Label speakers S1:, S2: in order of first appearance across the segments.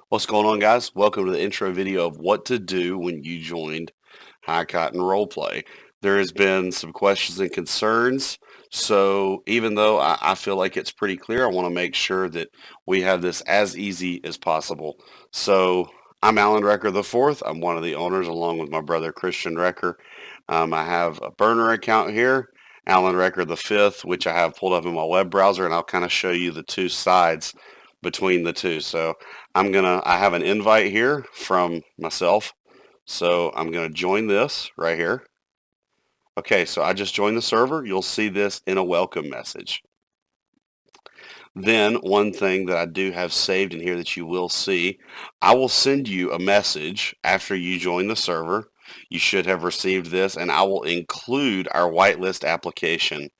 S1: What's going on, guys? Welcome to the intro video of what to do when you joined High Cotton Roleplay. There has been some questions and concerns, so even though I feel like it's pretty clear, I want to make sure that we have this as easy as possible. So I'm Alan Recker the Fourth. I'm one of the owners, along with my brother Christian Recker. I have a burner account here, Alan Recker the Fifth, which I have pulled up in my web browser, and I'll kind of show you the two sides between the two. So I have an invite here from myself. So I'm gonna join this right here. Okay, so I just joined the server. You'll see this in a welcome message. Then one thing that I do have saved in here that you will see, I will send you a message after you join the server. You should have received this, and I will include our whitelist application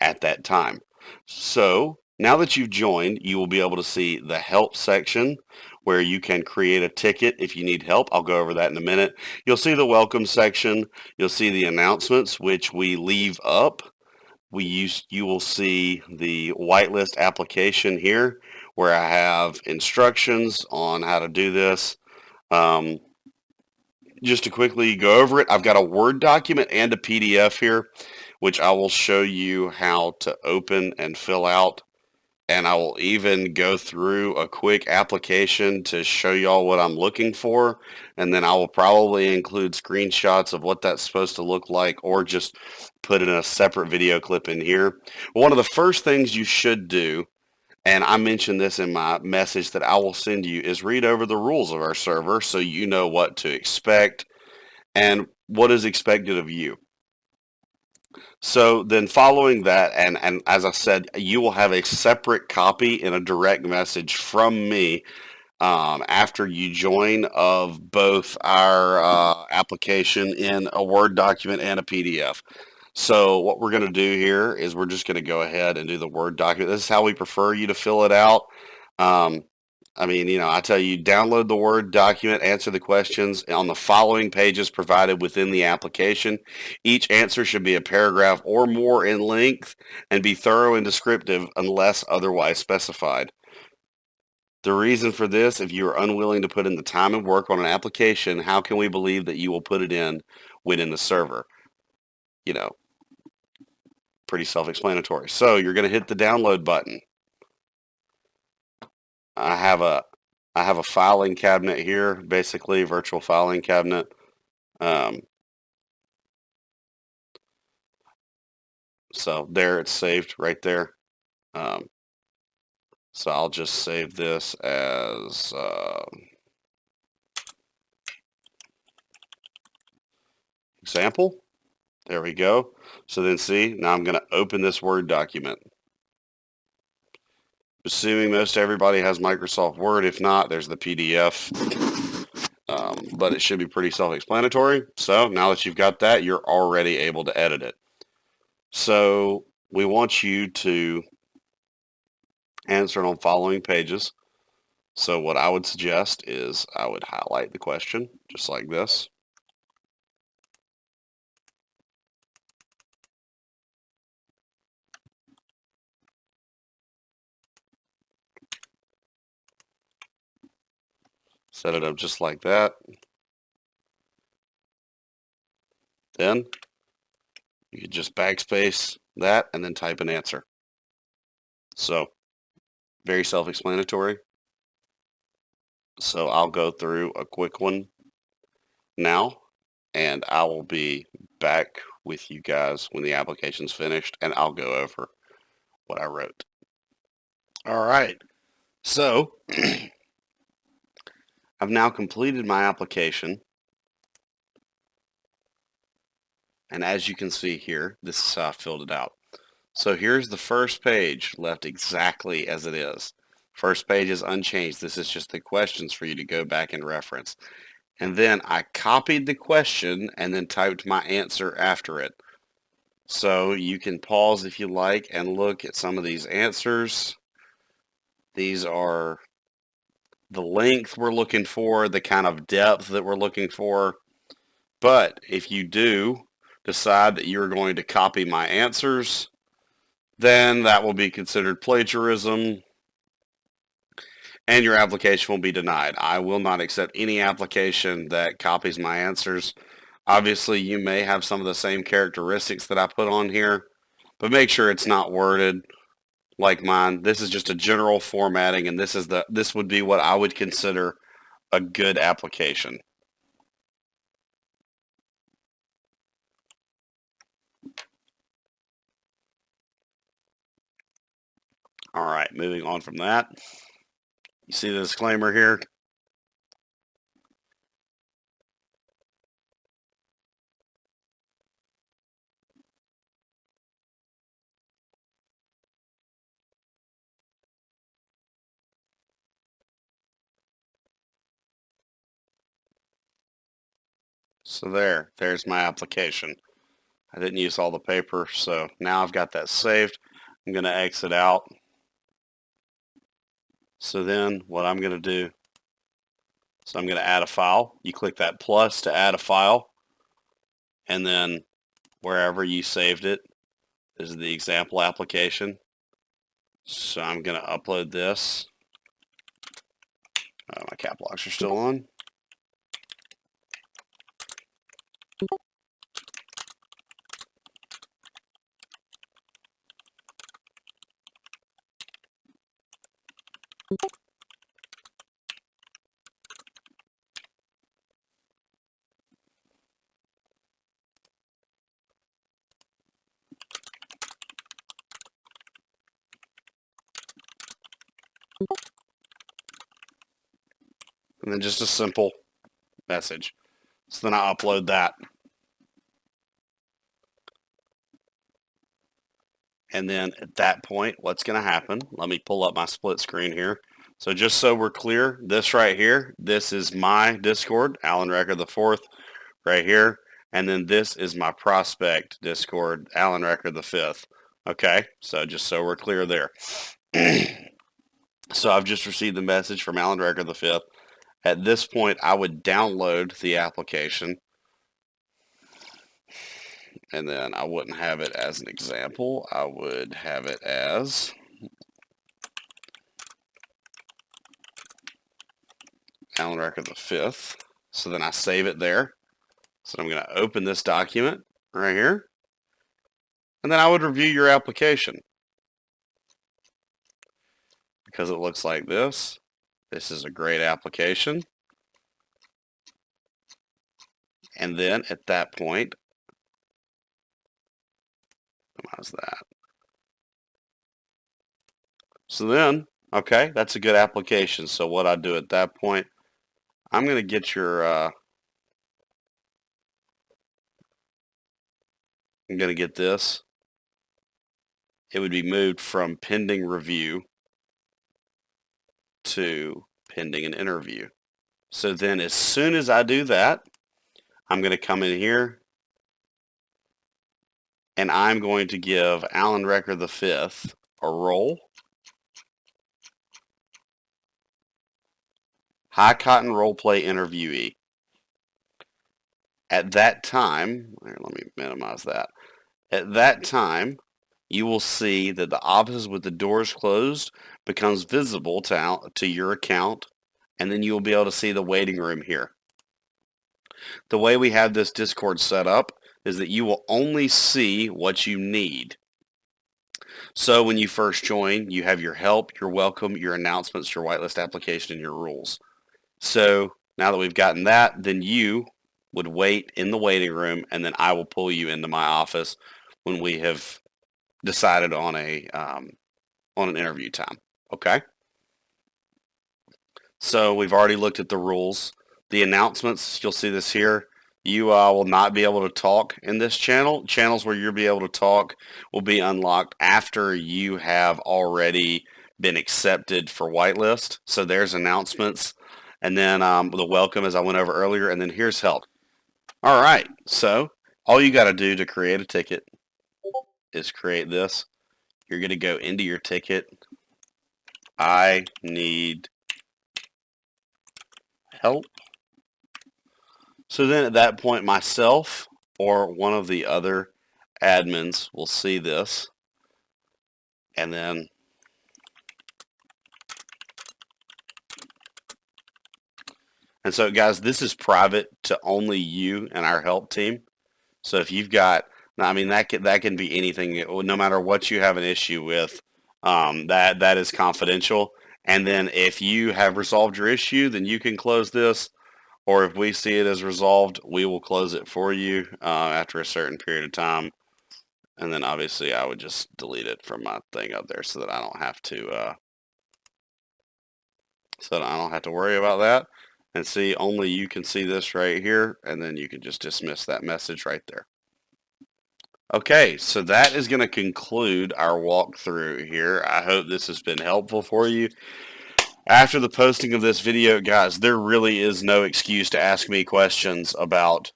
S1: at that time. So now that you've joined, you will be able to see the help section where you can create a ticket if you need help. I'll go over that in a minute. You'll see the welcome section. You'll see the announcements, which we leave up. You will see the whitelist application here where I have instructions on how to do this. Just to quickly go over it, I've got a Word document and a PDF here, which I will show you how to open and fill out. And I will even go through a quick application to show y'all what I'm looking for. And then I will probably include screenshots of what that's supposed to look like, or just put in a separate video clip in here. One of the first things you should do, and I mentioned this in my message that I will send you, is read over the rules of our server so you know what to expect and what is expected of you. So then following that, and as I said, you will have a separate copy in a direct message from me after you join of both our application in a Word document and a PDF. So what we're going to do here is we're just going to go ahead and do the Word document. This is how we prefer you to fill it out. I mean, I tell you, download the Word document, answer the questions on the following pages provided within the application. Each answer should be a paragraph or more in length and be thorough and descriptive unless otherwise specified. The reason for this, if you are unwilling to put in the time and work on an application, how can we believe that you will put it in when in the server? Pretty self-explanatory. So you're going to hit the download button. I have a filing cabinet here, basically virtual filing cabinet. So there, it's saved right there. So I'll just save this as example. There we go. So then see, now I'm going to open this Word document. Assuming most everybody has Microsoft Word. If not, there's the PDF. But it should be pretty self-explanatory. So now that you've got that, you're already able to edit it. So we want you to answer it on following pages. So what I would suggest is I would highlight the question just like this. Set it up just like that. Then you could just backspace that and then type an answer. So very self-explanatory. So I'll go through a quick one now, and I will be back with you guys when the application's finished, and I'll go over what I wrote. All right. So I've now completed my application. And as you can see here, this is how I filled it out. So here's the first page left exactly as it is. First page is unchanged. This is just the questions for you to go back and reference. And then I copied the question and then typed my answer after it. So you can pause if you like and look at some of these answers. These are the length we're looking for, the kind of depth that we're looking for. But if you do decide that you're going to copy my answers, then that will be considered plagiarism. and your application will be denied. I will not accept any application that copies my answers. Obviously, you may have some of the same characteristics that I put on here, but make sure it's not worded like mine. This is just a general formatting, and this would be what I would consider a good application. All right, moving on from that. You see the disclaimer here? So there's my application. I didn't use all the paper, so now I've got that saved. I'm going to exit out. So then what I'm going to do, so I'm going to add a file. You click that plus to add a file, and then wherever you saved it, this is the example application. So I'm going to upload this. My cap locks are still on. And then just a simple message. So then I upload that. And then at that point, what's going to happen? Let me pull up my split screen here. So just so we're clear, this right here, this is my Discord, Alan Recker the Fourth, right here. And then this is my prospect Discord, Alan Recker the Fifth. Okay, so just so we're clear there. So I've just received the message from Alan Recker the Fifth. At this point, I would download the application. And then I wouldn't have it as an example. I would have it as Alan Recker the Fifth. So then I save it there. So I'm going to open this document right here. And then I would review your application. Because it looks like this. This is a great application. And then at that point, how's that? So then, okay, that's a good application. So what I do at that point, I'm going to get your, I'm going to get this. It would be moved from pending review to pending an interview. So then as soon as I do that, I'm going to come in here and I'm going to give Alan Recker the Fifth a role. High Cotton Role Play Interviewee. At that time, let me minimize that. At that time, you will see that the offices with the doors closed becomes visible to your account, and then you will be able to see the waiting room here. The way we have this Discord set up is that you will only see what you need. So when you first join, you have your help, your welcome, your announcements, your whitelist application, and your rules. So now that we've gotten that, then you would wait in the waiting room, and then I will pull you into my office when we have decided on an interview time. Okay. So we've already looked at the rules. The announcements, you'll see this here. You will not be able to talk in this channel. Channels where you'll be able to talk will be unlocked after you have already been accepted for whitelist. So there's announcements. And then the welcome, as I went over earlier, and then here's help. All right, so all you got to do to create a ticket is create this. You're going to go into your ticket. I need help. So then at that point, myself or one of the other admins will see this, and then And so, guys, this is private to only you and our help team. So if you've got, I mean, that can be anything, no matter what you have an issue with, that is confidential. And then if you have resolved your issue, then you can close this. Or if we see it as resolved, we will close it for you after a certain period of time. And then obviously I would just delete it from my thing up there so that I don't have to worry about that. And see, only you can see this right here, and then you can just dismiss that message right there. Okay, so that is going to conclude our walkthrough here. I hope this has been helpful for you. After the posting of this video, guys, there really is no excuse to ask me questions about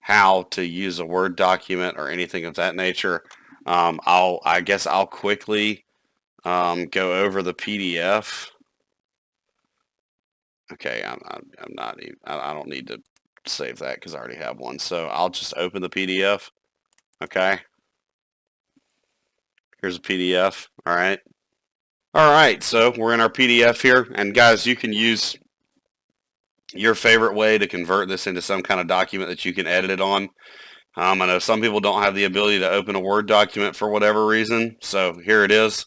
S1: how to use a Word document or anything of that nature. I guess I'll quickly go over the PDF. Okay, I'm not even, I don't need to save that because I already have one. So I'll just open the PDF. Okay. Here's a PDF. All right. All right. So we're in our PDF here. And guys, you can use your favorite way to convert this into some kind of document that you can edit it on. I know some people don't have the ability to open a Word document for whatever reason. So here it is.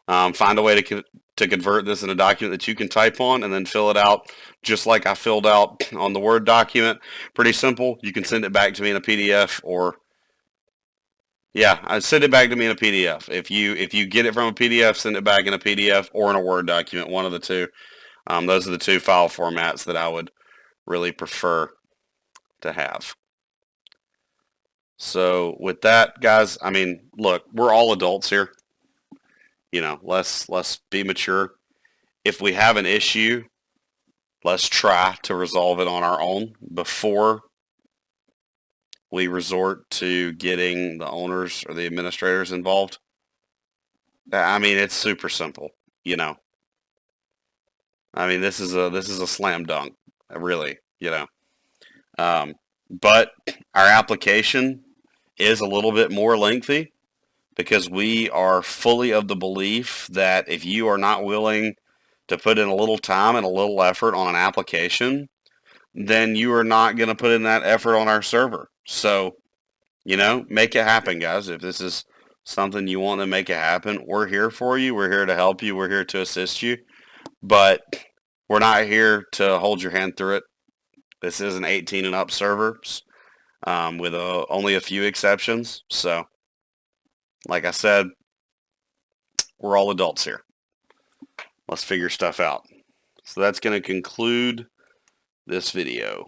S1: Find a way to convert this in a document that you can type on and then fill it out just like I filled out on the Word document. Pretty simple. You can send it back to me in a PDF, or yeah, I send it back to me in a PDF. If you get it from a PDF, send it back in a PDF or in a Word document, one of the two. Those are the two file formats that I would really prefer to have. So with that, guys, I mean, look, we're all adults here. You know, let's be mature. If we have an issue, let's try to resolve it on our own before we resort to getting the owners or the administrators involved. I mean, it's super simple, you know. I mean, this is a slam dunk, really, you know. But our application is a little bit more lengthy because we are fully of the belief that if you are not willing to put in a little time and a little effort on an application, then you are not going to put in that effort on our server. So, you know, make it happen, guys. If this is something you want to make it happen, we're here for you. We're here to help you. We're here to assist you. But we're not here to hold your hand through it. This is an 18 and up server with only a few exceptions. So, like I said, we're all adults here. Let's figure stuff out. So that's going to conclude this video.